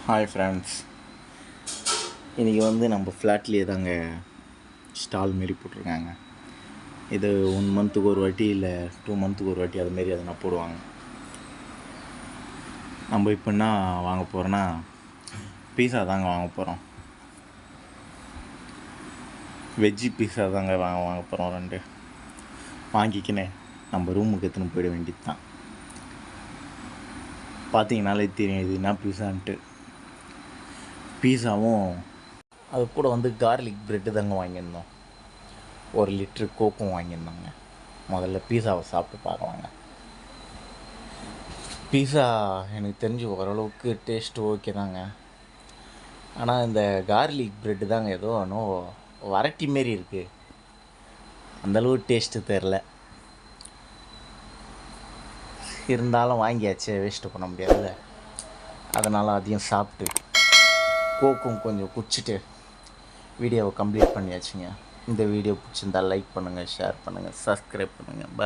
Hi friends, இன்றைக்கி நம்ம ஃப்ளாட்லேயே தாங்க ஸ்டால் மாரி போட்டிருக்காங்க. இது 1 மந்த்துக்கு ஒரு வாட்டி இல்லை 2 மந்த்துக்கு ஒரு வாட்டி அதுமாரி எதனா போடுவாங்க. நம்ம இப்போ என்ன வாங்க போகிறோன்னா பீஸா தாங்க வாங்க போகிறோம். வெஜ்ஜி பீஸா தாங்க வாங்க போகிறோம். 2 வாங்கிக்கினே நம்ம ரூமுக்கு எடுத்துன்னு போயிட வேண்டியது தான். பார்த்தீங்கனாலே தெரியும் இது என்ன பீஸான்ட்டு. பீஸாவும் அது கூட கார்லிக் ப்ரெட்டு தாங்க வாங்கியிருந்தோம். 1 லிட்ரு கோக்கும் வாங்கியிருந்தாங்க. முதல்ல பீஸாவை சாப்பிட்டு பார்க்கலாங்க. பீஸா எனக்கு தெரிஞ்சு ஓரளவுக்கு டேஸ்ட்டு ஓகே தாங்க. ஆனால் இந்த கார்லிக் ப்ரெட்டு தாங்க ஏதோ வரட்டி மாரி இருக்குது. அந்தளவு டேஸ்ட்டு தெரில. இருந்தாலும் வாங்கியாச்சு, வேஸ்ட்டு பண்ண முடியாதுல்ல. அதனால் அதையும் சாப்பிட்டு கோக்கும் கொஞ்சம் குடிச்சிட்டு வீடியோவை கம்ப்ளீட் பண்ணியாச்சுங்க. இந்த வீடியோ பிடிச்சிருந்தால் லைக் பண்ணுங்கள், ஷேர் பண்ணுங்கள், சப்ஸ்கிரைப் பண்ணுங்கள். பாய்.